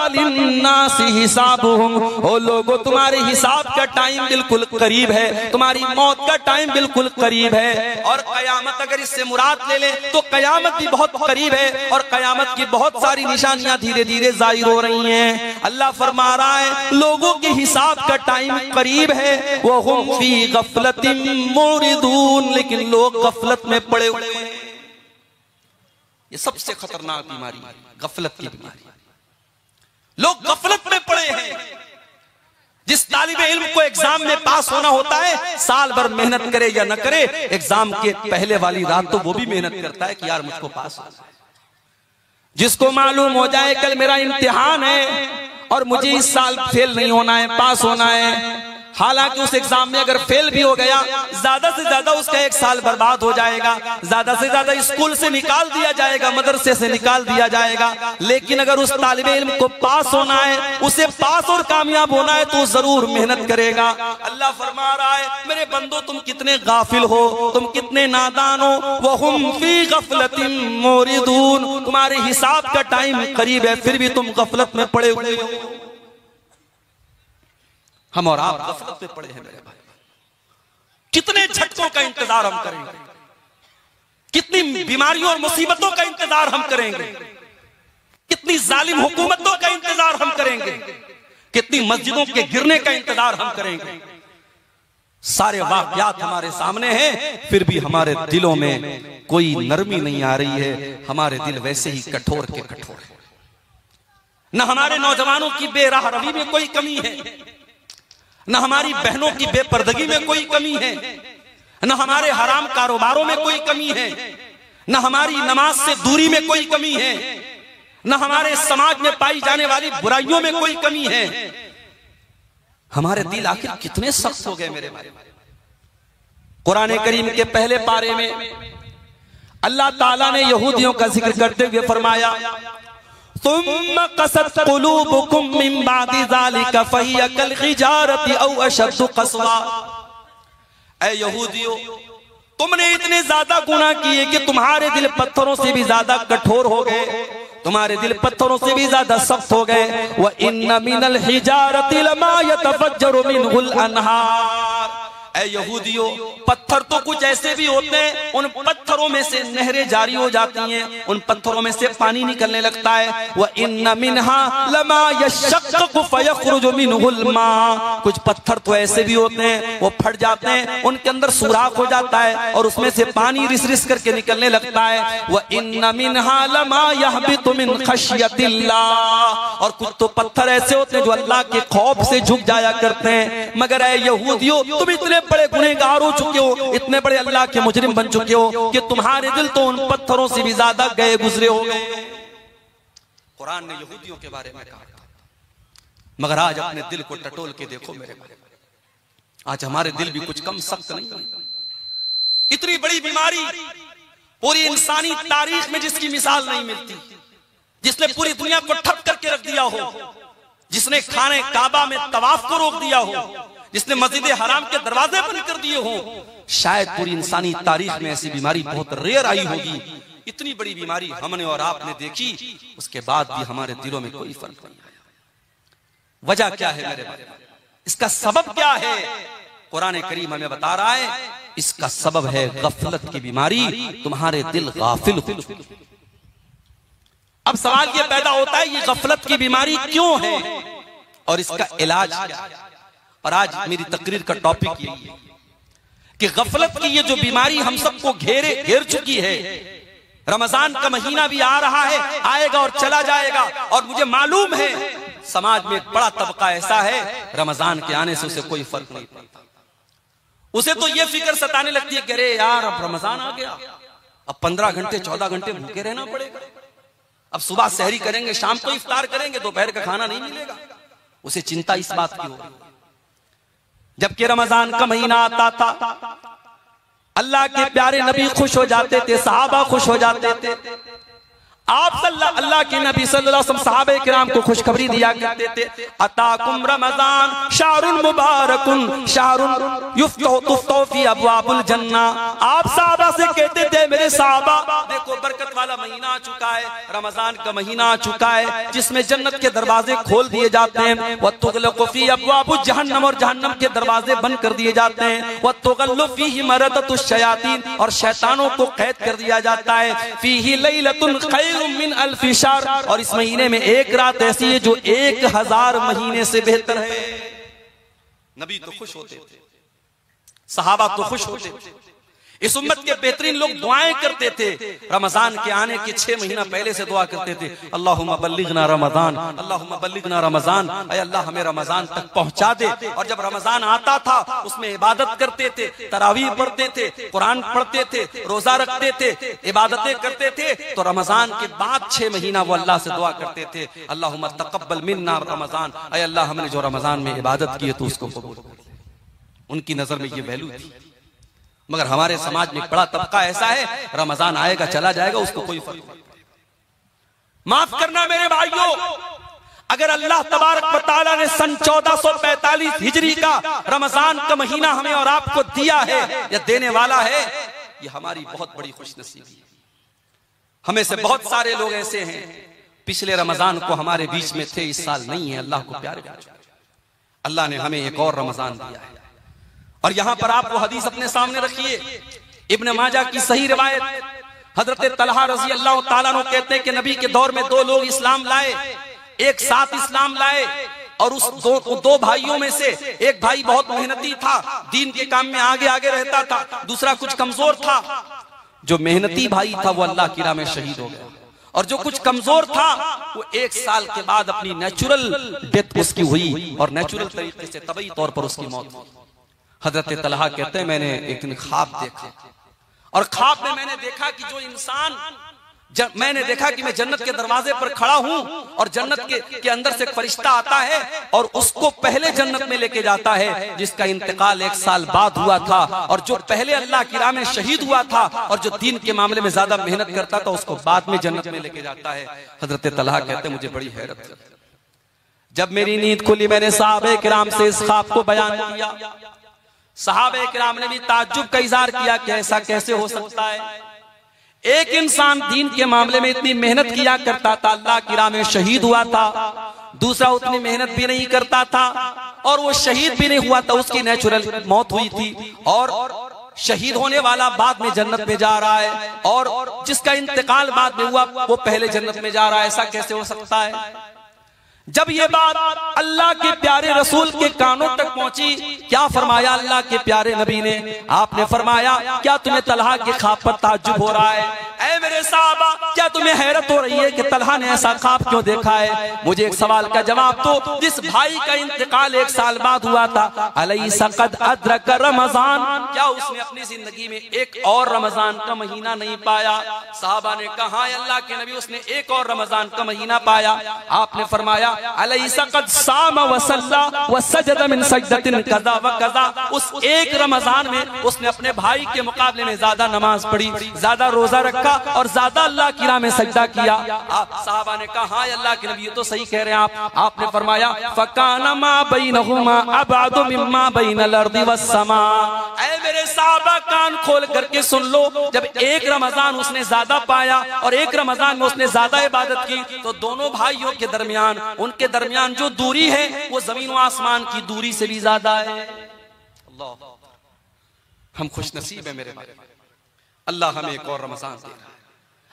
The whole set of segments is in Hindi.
लिन्नासि हिसाबुहुम, ओ लोगों तुम्हारे हिसाब का टाइम बिल्कुल करीब है, तुम्हारी मौत का टाइम बिल्कुल करीब है। और कयामत अगर इससे मुराद ले ले तो कयामत भी बहुत करीब है और कयामत की बहुत सारी निशानियां धीरे धीरे जाहिर हो रही हैं। अल्लाह फरमा रहा है लोगों के हिसाब का टाइम करीब है, वो हुम फी गफलतिन मुरिदून, लेकिन लोग गफलत में पड़े हुए हैं। ये सबसे खतरनाक बीमारी है, गफलत की बीमारी। लोग गफलत में पड़े हैं। जिस तालिबे इल्म को एग्जाम में पास होना होता है, साल भर मेहनत करे या न करे, एग्जाम के पहले वाली रात तो वो भी मेहनत करता है कि यार मुझको पास हो। जिसको मालूम हो जाए कल मेरा इम्तिहान है और मुझे इस साल फेल नहीं होना है, पास होना है, हालांकि उस एग्जाम में अगर फेल भी हो गया ज्यादा से ज्यादा उसका एक साल बर्बाद हो जाएगा, ज्यादा से ज्यादा स्कूल से निकाल दिया जाएगा, मदरसे से निकाल दिया जाएगा। लेकिन अगर उस तालिबे इल्म को पास होना है, उसे पास और कामयाब होना है तो जरूर मेहनत करेगा। अल्लाह फरमा रहा है मेरे बंदो तुम कितने गाफिल हो, तुम कितने नादान हो। वहुम फी गफलतिन मुरिदून, तुम्हारे हिसाब का टाइम करीब है फिर भी तुम गफलत में पड़े हुए हो। हम और आप गफलत में पड़े हैं मेरे भाई। कितने झटकों का इंतजार हम करेंगे, कितनी बीमारियों और मुसीबतों का इंतजार हम करेंगे, कितनी जालिम हुकूमतों का इंतजार हम करेंगे, कितनी मस्जिदों के गिरने का इंतजार हम करेंगे। सारे वाकयात हमारे सामने हैं, फिर भी हमारे दिलों में कोई नरमी नहीं आ रही है। हमारे दिल वैसे ही कठोर के कठोर है। न हमारे नौजवानों की बेराह रवी में कोई कमी है, न हमारी बहनों की बेपर्दगी में कोई कमी है, न हमारे हराम कारोबारों में कोई कमी है, न हमारी नमाज से दूरी में कोई कमी है, न हमारे समाज में पाई जाने वाली बुराइयों में कोई कमी है। हमारे दिल आखिर कितने सख्त हो गए मेरे भाई। कुरान करीम के पहले पारे में अल्लाह ताला ने यहूदियों का जिक्र करते हुए फरमाया तुम कसत कुलूबुकुम मिन बादि ज़ालिका फहिय कल हिजारति औ अशद्दु क़स्वा। ऐ यहूदियों तुमने इतने ज्यादा गुनाह किए कि तुम्हारे दिल पत्थरों से भी ज्यादा कठोर हो गए, तुम्हारे दिल पत्थरों से भी ज्यादा सख्त हो गए। व इन्न मिनल हिजारति लमा यतफज्जरु मिनहुल अनहार। ऐ यहूदियों पत्थर तो कुछ ऐसे भी होते हैं उन पत्थरों में से नहरें जारी हो जाती हैं, उन पत्थरों में से पानी निकलने लगता है। व इन्न मिनहा लमा यशक्कु फयखरुजु मिनहुल मा। कुछ पत्थर तो ऐसे भी होते हैं वो फट जाते हैं, उनके अंदर सुराख हो जाता है और उसमें से पानी रिस रिस करके निकलने लगता है। व इन्न मिनहा लमा यहबितु मिन खश्यतिल्लाह। और कुछ तो पत्थर ऐसे होते हैं जो अल्लाह के खौफ से झुक जाया करते हैं। मगर ऐ यहूदियों तुम इतने बड़े गुनहगार हो चुके हो, इतने बड़े अल्लाह के मुजरिम बन चुके हो कि तुम्हारे दिल तो उन पत्थरों से भी ज्यादा गए गुजरे हो गए। कुरान ने यहूदियों के बारे में कहा, मगर आज अपने दिल को टटोल के देखो मेरे भाई, आज हमारे दिल भी कुछ कम सख्त नहीं। इतनी बड़ी बीमारी पूरी इंसानी तारीख में जिसकी मिसाल नहीं मिलती, जिसने पूरी दुनिया को ठप करके रख दिया हो, जिसने खाने काबा में तवाफ को रोक दिया हो, जिसने मस्जिद हराम के दरवाजे बंद कर दिए हो, शायद पूरी इंसानी तारीख में ऐसी बीमारी बहुत रेयर आई होगी। इतनी बड़ी बीमारी हमने और आपने देखी, उसके बाद भी हमारे दिलों में कोई फर्क नहीं आया। वजह क्या है मेरे भाई, इसका सबब क्या है? कुरान करीम हमें बता रहा है इसका सबब है गफलत की बीमारी। तुम्हारे दिल गाफिल हो चुके। अब सवाल ये पैदा होता है ये गफलत की बीमारी क्यों है और इसका इलाज क्या है। और आज मेरी तकरीर का टॉपिक ये है कि गफलत की ये जो बीमारी हम सबको घेर चुकी है। रमजान का महीना भी आ रहा है, आएगा और चला जाएगा, और मुझे मालूम है समाज में एक बड़ा तबका ऐसा है रमजान के आने से उसे कोई फर्क नहीं पड़ता। उसे तो ये फिक्र सताने लगती है कि अरे यार अब रमजान आ गया, अब 15 घंटे 14 घंटे भूखे रहना पड़ेगा, अब सुबह सहरी करेंगे, शाम को इफ्तार करेंगे, दोपहर का खाना नहीं मिलेगा। उसे चिंता इस बात की हो। जबकि रमजान का महीना आता था, अल्लाह के प्यारे नबी खुश हो जाते थे, सहाबा खुश हो जाते थे। आप अल्लाह के नबी सल्लल्लाहु अलैहि वसल्लम सहाबे किराम को खुशखबरी दिया करते थे, अताकुम रमजान शाहरुन मुबारकुन शाहरुन युफ्तहु फी अबवाबुल जन्ना। आप सहाबा सहाबा से कहते थे, मेरे सहाबा देखो बरकत वाला महीना आ चुका है, रमजान का महीना आ चुका है जिसमें जन्नत के दरवाजे खोल दिए जाते हैं, वतुगलक़ु फी अब्वाबु जहन्नम, और जहन्नम के दरवाजे बंद कर दिए जाते हैं, वतुगल्लु फीही मरदतुश शयातीन, और शैतानों को कैद कर दिया जाता है, फीही लैलतुन खैरुम मिन अल्फि शहर, और इस महीने में एक रात ऐसी है जो 1000 महीने से बेहतर है। नबी तो खुश होते थे, सहाबा तो खुश होते थे, इस उम्मत के बेहतरीन लोग दुआएं करते थे, रमजान के आने के 6 महीना पहले से दुआ करते थे, अल्लाहुम्मा बल्लिगना रमजान, अल्लाहुम्मा बल्लिगना रमजान, ऐ अल्लाह हमें रमजान तक पहुंचा दे। और जब रमजान आता था उसमें इबादत करते थे, तरावीह पढ़ते थे, कुरान पढ़ते थे, रोजा रखते थे, इबादतें करते थे, तो रमजान के बाद 6 महीना वो अल्लाह से दुआ करते थे, अल्लाहुम्मा तक़ब्बल मिन्ना रमजान, ऐ अल्लाह हमने जो रमजान में इबादत की है तो उसको कबूल कर। उनकी नजर में ये वैल्यू थी। मगर हमारे समाज में एक बड़ा तबका ऐसा है, रमजान आएगा चला जाएगा, उसको कोई फर्क नहीं। माफ करना मेरे भाइयों, अगर अल्लाह तबारक व तआला ने सन 1445 हिजरी का रमजान का महीना हमें और आपको दिया है या देने वाला है, ये हमारी बहुत बड़ी खुशनसीबी है। हमें से बहुत सारे लोग ऐसे हैं पिछले रमजान को हमारे बीच में थे, इस साल नहीं है। अल्लाह को प्यारे, अल्लाह ने हमें एक और रमजान दिया है। और यहां पर आप वो हदीस अपने सामने रखिए, इब्न माजा की सही रिवायत, हजरत तलहा रजी अल्लाह ताला अन्हु कहते हैं कि नबी के दौर में 2 लोग इस्लाम लाए, एक साथ इस्लाम लाए, और उस दो भाइयों में से एक भाई बहुत मेहनती था, दीन के काम में आगे आगे रहता था, दूसरा कुछ कमजोर था। जो मेहनती भाई था वो अल्लाह की राह में शहीद हो गया, और जो कुछ कमजोर था वो 1 साल के बाद अपनी नेचुरल डेथ उसकी हुई, और नेचुरल तरीके से तबई तौर पर उसकी मौत हुई। हजरत तलहा कहते हैं मैंने एक दिन ख्वाब देखा, और ख्वाब में मैंने देखा कि जो इंसान, मैंने देखा कि मैं जन्नत के दरवाजे पर खड़ा हूं, और जन्नत के अंदर से एक फरिश्ता आता है और उसको पहले जन्नत में लेके जाता है, जिसका इंतकाल 1 साल बाद हुआ था, और जो पहले अल्लाह की राह में शहीद हुआ था और जो दीन के मामले में ज्यादा मेहनत करता था उसको बाद में जन्नत में लेके जाता है। हजरत तलहा कहते हैं मुझे बड़ी हैरत हुई। जब मेरी नींद खुली मैंने सहाबे किराम से इस ख्वाब को बयान किया, सहाबे किराम ने भी ताज्जुब का इज़हार किया कि ऐसा कैसे हो सकता है। एक इंसान दीन के मामले में इतनी मेहनत किया करता था, अल्लाह की राह में शहीद हुआ था, दूसरा उतनी मेहनत भी नहीं करता था और वो शहीद भी नहीं हुआ था, उसकी नेचुरल मौत हुई थी, और शहीद होने वाला बाद में जन्नत में जा रहा है, और जिसका इंतकाल बाद में हुआ वो पहले जन्नत में जा रहा है। ऐसा कैसे हो सकता है? जब ये बात अल्लाह के प्यारे रसूल के कानों तक पहुंची, क्या फरमाया अल्लाह के प्यारे नबी ने? आपने फरमाया क्या तुम्हें तलहा के ख्वाब पर ताज्जुब हो रहा है? ऐ मेरे साहबा, क्या तुम्हें हैरत हो रही है कि तलहा ने ऐसा ख्वाब क्यों देखा है? मुझे एक सवाल का जवाब दो। जिस भाई का इंतकाल 1 साल बाद हुआ था, अलैसा क़द अदरक रमजान, क्या उसने अपनी जिंदगी में एक और रमजान का महीना नहीं पाया? साहबा ने कहा अल्लाह के नबी उसने एक और रमजान का महीना पाया। आपने फरमाया अलैसा क़द साम व सल्ला व सजद मिन सजदतिन कज़ा व कज़ा, उस एक रमजान में उसने अपने भाई के मुकाबले में ज्यादा नमाज पढ़ी, ज्यादा रोजा रखा और ज्यादा अल्लाह की राह में सजदा किया। आप साहबा ने कहा अल्लाह के नबी ये तो सही कह रहे हैं आप। आपने फरमाया फकाना मा बैनहुमा अबअदु मिम्मा बैनल अर्दि वस समा। ऐ मेरे साहबा कान खोल करके सुन लो, जब एक रमजान उसने ज्यादा पाया और एक रमजान में उसने ज्यादा इबादत की, तो दोनों भाइयों के दरमियान, उनके दरमियान जो दूरी है वो जमीन व आसमान की दूरी से भी ज्यादा है। अल्लाह, हम खुश नसीब है मेरे भाई, अल्लाह हमें एक और रमजान दे रहा है।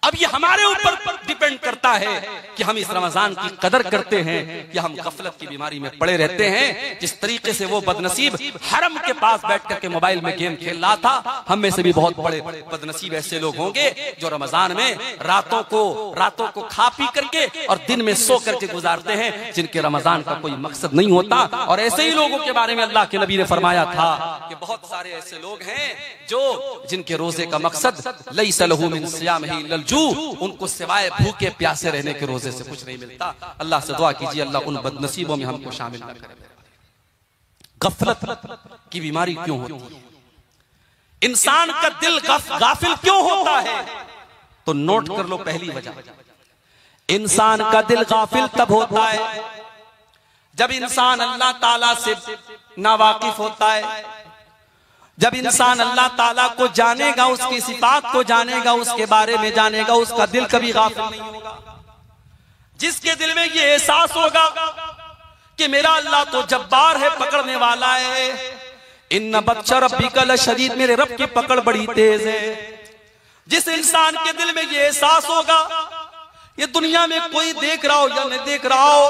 अब ये हमारे ऊपर डिपेंड करता है कि हम इस रमजान की कदर करते हैं या हम गफलत की बीमारी में पड़े रहते हैं। जिस तरीके से वो बदनसीब हरम के पास बैठ करके मोबाइल में गेम खेल रहा था, हम में से भी बहुत बड़े बदनसीब ऐसे लोग होंगे जो रमजान में रातों को खा पी करके और दिन में सो करके गुजारते हैं, जिनके रमजान का कोई मकसद नहीं होता। और ऐसे ही लोगों के बारे में अल्लाह के नबी ने फरमाया था कि बहुत सारे ऐसे लोग हैं जो जिनके रोजे का मकसद लैसा लहू मिन सियामिही इल्लल जू, उनको सिवाय भूखे प्यासे रहने के रोजे से कुछ नहीं मिलता। अल्लाह से दुआ कीजिए अल्लाह उन बदनसीबों में हमको शामिल न करे। गफलत की बीमारी क्यों होती है? इंसान का दिल गाफिल क्यों होता है? तो नोट कर लो पहली वजह, इंसान का दिल गाफिल तब होता है जब इंसान अल्लाह ताला से नावाकिफ होता है, जब इंसान अल्लाह ताला को जानेगा, उसकी सिफात को जानेगा, उसके बारे में जानेगा, उसका दिल कभी गाफिल नहीं होगा। जिसके दिल में ये एहसास होगा कि मेरा अल्लाह तो जब्बार है, पकड़ने वाला है, इन्ना बच्चा रब्बिका लशदीद, मेरे रब की पकड़ बड़ी तेज है। जिस इंसान के दिल में ये एहसास होगा, ये दुनिया में कोई देख रहा हो या नहीं देख रहा हो,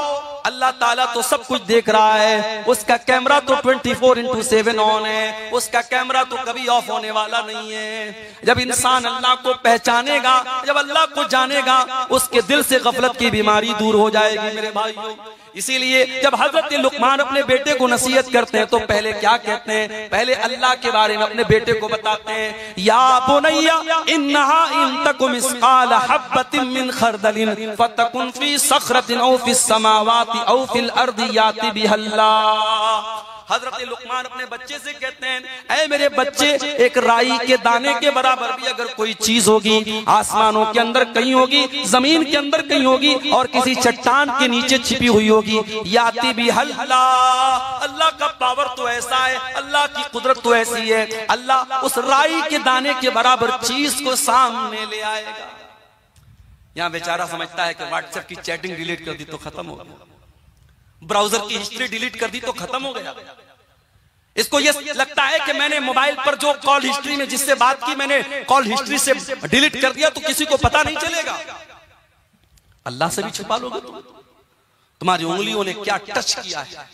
अल्लाह ताला तो सब कुछ देख रहा है। उसका कैमरा तो 24/7 ऑन है, उसका कैमरा तो कभी ऑफ होने वाला नहीं है। जब इंसान अल्लाह को पहचानेगा, जब अल्लाह को जानेगा, उसके दिल से गफलत की बीमारी दूर हो जाएगी मेरे भाइयों। इसीलिए जब हजरत लुकमान अपने बेटे को नसीहत करते हैं तो पहले क्या कहते हैं? पहले अल्लाह के बारे में अपने बेटे को बताते हैं, या बुनैया इन्नहा इन तकुम मिस्काल हब्बतिन मिन खरदलिन फतकुन फी सखरतिन औ फिस समावाति औ फिल अर्दि याति बिहल्लाह। हजरत लुकमान अपने बच्चे से कहते हैं, ऐ मेरे बच्चे, एक राई के दाने के बराबर भी अगर कोई चीज होगी, आसमानों के अंदर कहीं होगी, जमीन के अंदर कहीं होगी, और किसी चट्टान के नीचे छिपी हुई होगी, याति भी हल्ला, अल्लाह का पावर तो ऐसा है, अल्लाह की कुदरत तो ऐसी है, अल्लाह उस राई के दाने के बराबर चीज को सामने ले आएगा। यहाँ बेचारा समझता है कि व्हाट्सएप की चैटिंग डिलीट कर दी तो खत्म हो गया, ब्राउजर की हिस्ट्री डिलीट कर दी तो खत्म हो गया। इसको ये लगता है कि मैंने मोबाइल पर जो कॉल हिस्ट्री में जिससे बात की, मैंने कॉल हिस्ट्री से डिलीट कर दिया तो किसी को पता नहीं चलेगा। अल्लाह से भी छुपा लोगे तुम? तुम्हारी उंगलियों ने क्या टच किया है,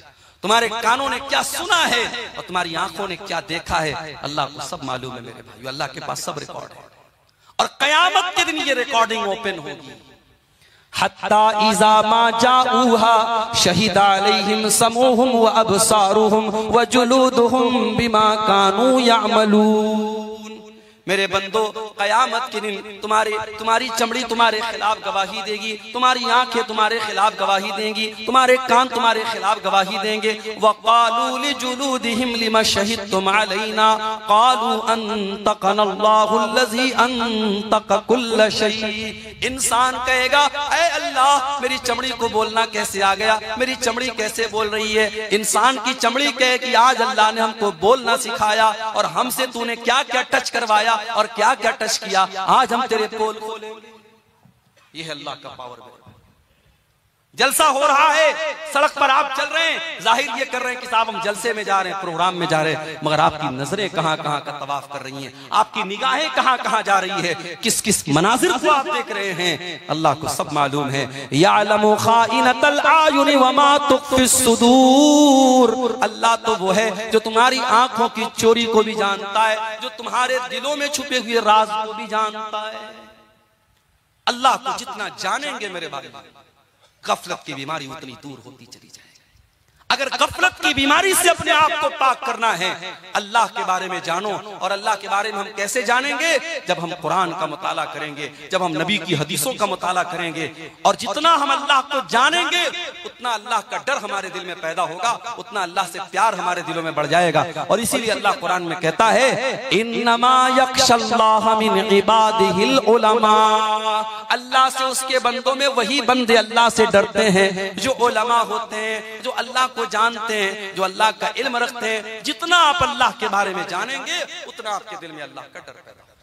तुम्हारे कानों ने क्या सुना है, और तुम्हारी आंखों ने क्या देखा है, अल्लाह को सब मालूम है मेरे भाई। अल्लाह के पास सब रिकॉर्ड है, और कयामत के दिन ये रिकॉर्डिंग ओपन होगी। हत्ता इज़ा मा जाऊहा शहीद अलैहिम समूहुम व अबसारुहुम व जुलूदुहुम बिमा कानू यअमलून। मेरे बंदो, कयामत के दिन तुम्हारी चमड़ी तुम्हारे खिलाफ गवाही देगी, तुम्हारी आंखें तुम्हारे खिलाफ गवाही देंगी, तुम्हारे कान तुम्हारे खिलाफ गवाही देंगे। वक़ालू लिजुलूदिहिम लिमा शहिदतुम अलैना क़ालू अंतक़नल्लाहु अल्लज़ी अंतक़ कुल्ल शै। इंसान कहेगा, ऐ अल्लाह, मेरी चमड़ी को बोलना कैसे आ गया, मेरी चमड़ी कैसे बोल रही है? इंसान की चमड़ी कहे कि आज अल्लाह ने हमको बोलना सिखाया, और हमसे तूने क्या क्या टच करवाया और क्या क्या टच किया, आज हम तेरे पोल खोलेंगे। ये है अल्लाह का पावर। जलसा हो रहा है, सड़क पर आप चल रहे हैं, जाहिर ये कर रहे हैं कि साहब हम जलसे में जा रहे हैं, प्रोग्राम में जा रहे हैं, मगर आपकी नजरें कहां कहां का तवाफ कर रही हैं, आपकी निगाहें कहां कहां जा रही है, किस किस मनाजिर को आप देख रहे हैं, अल्लाह को सब मालूम है। यालमु खाइनतल आयुनि व मा तुख्फिस सुदूर। अल्लाह तो वो है जो तुम्हारी आंखों की चोरी को भी जानता है, जो तुम्हारे दिलों में छुपे हुए राज को भी जानता है। अल्लाह को जितना जानेंगे मेरे भाई, गफलत की बीमारी उतनी दूर होती चली जाएगी। अगर गफलत की बीमारी से अपने आप को पाक करना है, अल्लाह के बारे में जानो। और अल्लाह के बारे में हम कैसे जानेंगे? जब हम कुरान का मुताला करेंगे, जब हम नबी की हदीसों का मुताला करेंगे। और जितना हम अल्लाह को जानेंगे, उतना अल्लाह का डर हमारे दिल में पैदा होगा, उतना अल्लाह से प्यार हमारे दिलों में बढ़ जाएगा। और इसीलिए अल्लाह कुरान में कहता है, इन्नमा यख्शल्लाह मिन इबादिहिल उलमा। अल्लाह से उसके बंदों में वही बंदे अल्लाह से डरते हैं जो उलमा होते हैं, जो अल्लाह को जानते हैं, जो अल्लाह का इल्म रखते हैं। जितना आप अल्लाह के बारे में जानेंगे, उतना आपके दिल में अल्लाह का डर पैदा होगा।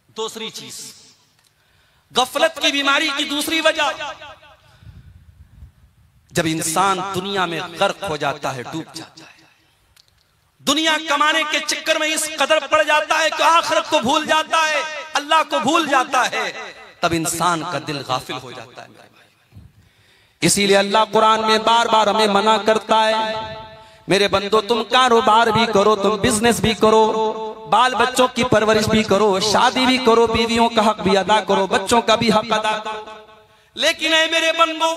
दूसरी चीज, गफलत की बीमारी की दूसरी वजह, जब इंसान दुनिया में गर्क हो जाता है, डूब जाता है, दुनिया कमाने के चक्कर में इस कदर पड़ जाता है कि आखिरत को भूल जाता है, अल्लाह को भूल जाता है, तब इंसान का दिल गाफिल हो जाता है। इसीलिए अल्लाह कुरान में बार बार हमें मना करता है, मेरे बंदो तुम कारोबार भी करो, तुम बिजनेस भी करो, बाल बच्चों की परवरिश भी करो, शादी भी करो, बीवियों का हक भी अदा करो, बच्चों का भी हक अदा करो। लेकिन ऐ मेरे बंदो,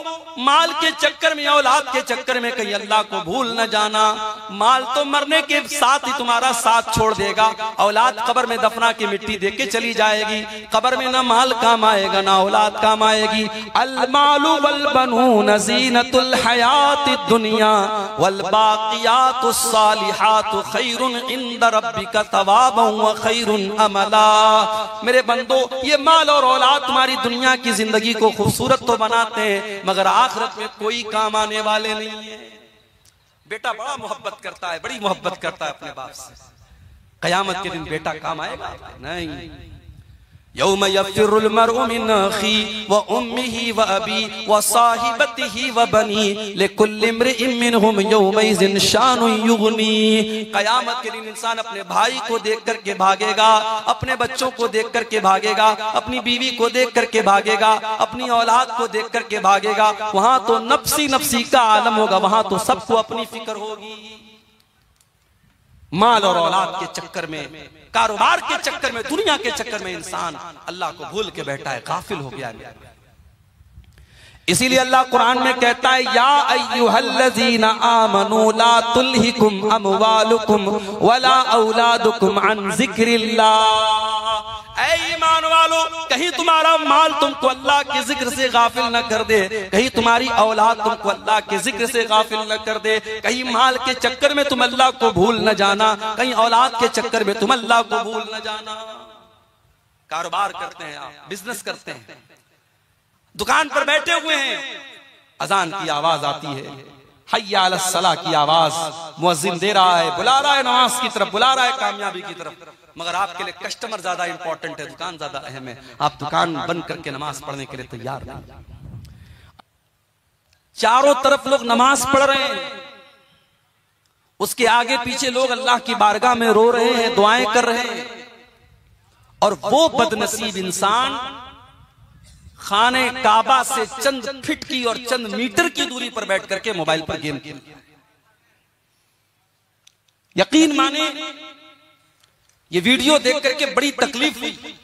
माल के चक्कर में, औलाद के चक्कर में कहीं अल्लाह को भूल न जाना। माल तो मरने के साथ ही तुम्हारा साथ छोड़ देगा, औलाद कब्र में दफना के मिट्टी दे के चली जाएगी। कब्र में ना माल काम आएगा, ना औलाद काम आएगी। अल मालु वल बनून ज़ीनतुल हयातिद दुनिया वल बाक़ियातुस सालिहातु खैरुन इंद रब्बिका सवाबन व खैरुन अमला। मेरे बंदो, ये माल और औलाद तुम्हारी दुनिया की जिंदगी को खूबसूरत तो बनाते हैं, मगर आखिरत में कोई काम आने वाले नहीं है। बेटा बड़ा मोहब्बत करता है, बड़ी मोहब्बत करता है अपने बाप से। कयामत के दिन बेटा काम आएगा? नहीं। यौम यफ़िरुल मर्उ मिन अख़ी व उम्मिही व अबी व साहिबतिही व बनी लिकुल्लि इम्रिइन मिनहुम यौमइज़िन शानुन युग़नी। कयामत के दिन इंसान अपने भाई को देख करके भागेगा, अपने बच्चों को देख करके भागेगा, अपनी बीवी को देख करके भागेगा, अपनी औलाद को देख करके भागेगा। वहां तो नफ्सी नफ्सी का आलम होगा, वहां तो सबको अपनी फिक्र होगी। माल और औलाद के चक्कर में, कारोबार के चक्कर में, दुनिया के चक्कर में इंसान अल्लाह को भूल के बैठा है, गाफिल हो गया है। इसीलिए अल्लाह कुरान में कहता है, या अय्युहल्लज़ीना आमनू ला तुल्हिकुम अमवालुकुम वला औलादुकुम अन ज़िक्रिल्लाह। ऐ ईमान वालो, कहीं तुम्हारा माल तुमको अल्लाह के जिक्र से गाफिल न कर दे, कहीं तुम्हारी औलाद तुमको अल्लाह के जिक्र से गाफिल न कर दे। कहीं माल के चक्कर में तुम अल्लाह को भूल न जाना, कहीं औलाद के चक्कर में तुम अल्लाह को भूल न जाना। कारोबार करते हैं आप, बिजनेस करते हैं, दुकान पर बैठे हुए हैं, अजान की आवाज आती है, हय्या अलस सलाह की आवाज, मुअज्जिन दे रहा है, बुला रहा है नमाज की तरफ, बुला रहा है कामयाबी की तरफ, मगर आपके लिए कस्टमर ज्यादा इंपॉर्टेंट है, दुकान ज्यादा अहम है। आप दुकान बंद करके नमाज पढ़ने के लिए तैयार नहीं। चारों तरफ लोग नमाज पढ़ रहे हैं, उसके आगे पीछे लोग अल्लाह की बारगाह में रो रहे हैं, दुआएं कर रहे हैं, और वो बदनसीब इंसान खाने काबा से चंद फीट की और चंद मीटर की दूरी पर बैठ करके मोबाइल पर गेम खेल। यकीन माने ये वीडियो देख करके बड़ी तकलीफ हुई।